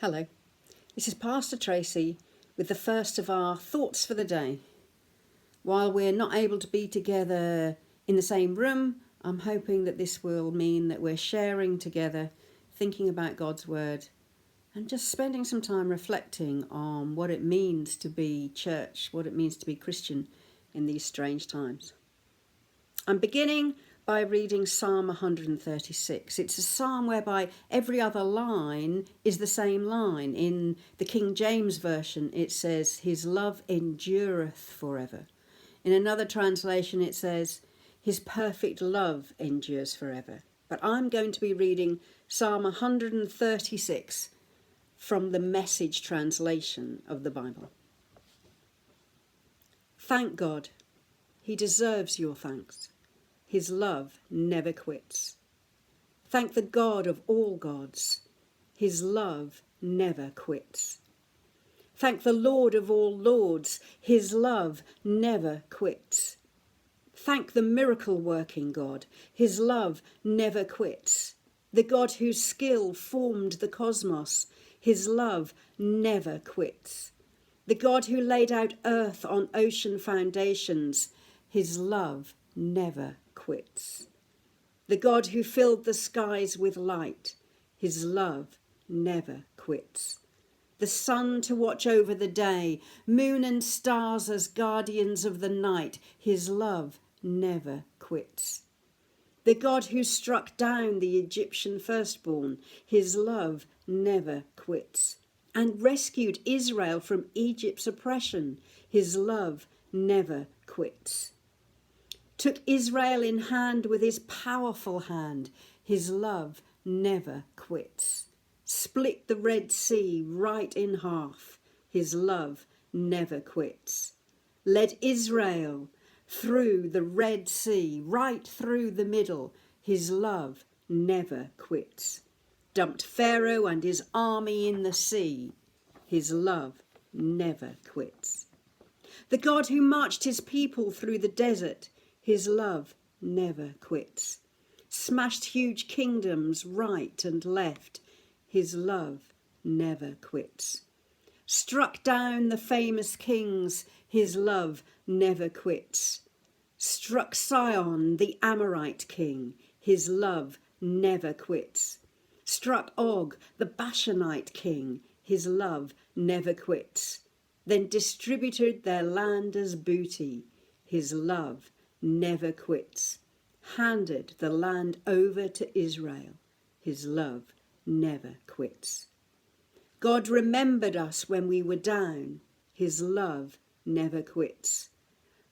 Hello, this is Pastor Tracy with the first of our thoughts for the day. While we're not able to be together in the same room, I'm hoping that this will mean that we're sharing together, thinking about God's Word, and just spending some time reflecting on what it means to be church, what it means to be Christian in these strange times. I'm beginning by reading Psalm 136. It's a psalm whereby every other line is the same line. In the King James Version, it says, "His love endureth forever." In another translation, it says, "His perfect love endures forever." But I'm going to be reading Psalm 136 from the Message translation of the Bible. Thank God. He deserves your thanks. His love never quits. Thank the God of all gods. His love never quits. Thank the Lord of all lords. His love never quits. Thank the miracle-working God. His love never quits. The God whose skill formed the cosmos. His love never quits. The God who laid out earth on ocean foundations. His love never quits. The God who filled the skies with light. His love never quits. The sun to watch over the day, moon and stars as guardians of the night. His love never quits. The God who struck down the Egyptian firstborn. His love never quits. And rescued Israel from Egypt's oppression. His love never quits. Took Israel in hand with his powerful hand. His love never quits. Split the Red Sea right in half. His love never quits. Led Israel through the Red Sea, right through the middle. His love never quits. Dumped Pharaoh and his army in the sea. His love never quits. The God who marched his people through the desert. His love never quits. Smashed huge kingdoms right and left. His love never quits. Struck down the famous kings. His love never quits. Struck Sihon, the Amorite king. His love never quits. Struck Og, the Bashanite king. His love never quits. Then distributed their land as booty. His love never quits. Handed the land over to Israel. His love never quits. God remembered us when we were down. His love never quits.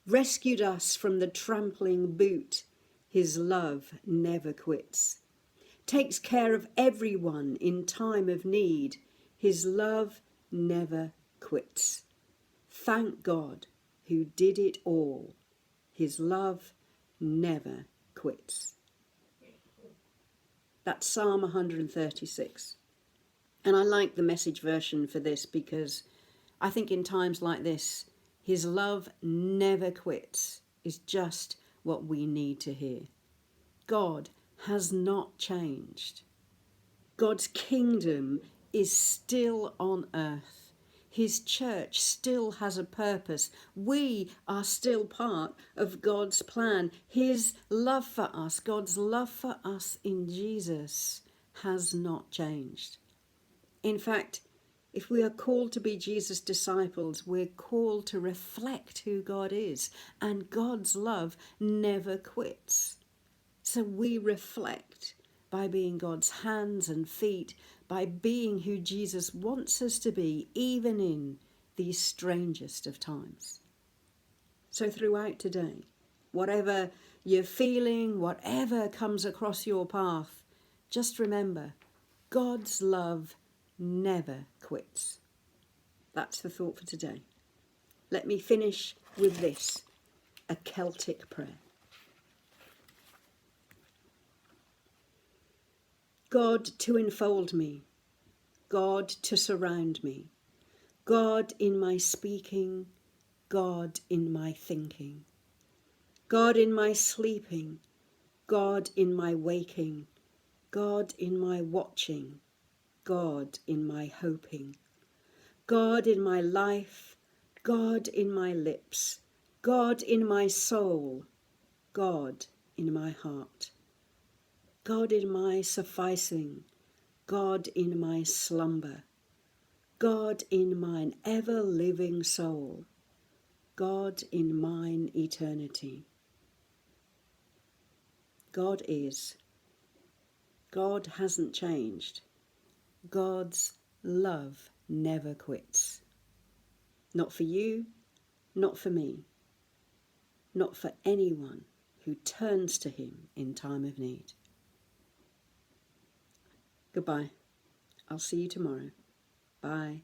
Rescued us from the trampling boot. His love never quits. Takes care of everyone in time of need. His love never quits. Thank God who did it all. His love never quits. That's Psalm 136. And I like the Message version for this because I think in times like this, his love never quits is just what we need to hear. God has not changed. God's kingdom is still on earth. His church still has a purpose. We are still part of God's plan. His love for us, God's love for us in Jesus, has not changed. In fact, if we are called to be Jesus' disciples, we're called to reflect who God is, and God's love never quits. So we reflect by being God's hands and feet, by being who Jesus wants us to be, even in these strangest of times. So throughout today, whatever you're feeling, whatever comes across your path, just remember, God's love never quits. That's the thought for today. Let me finish with this, a Celtic prayer. God to enfold me, God to surround me, God in my speaking, God in my thinking, God in my sleeping, God in my waking, God in my watching, God in my hoping, God in my life, God in my lips, God in my soul, God in my heart, God in my sufficing, God in my slumber, God in mine ever-living soul, God in mine eternity. God is. God hasn't changed. God's love never quits. Not for you, not for me, not for anyone who turns to him in time of need. Goodbye. I'll see you tomorrow. Bye.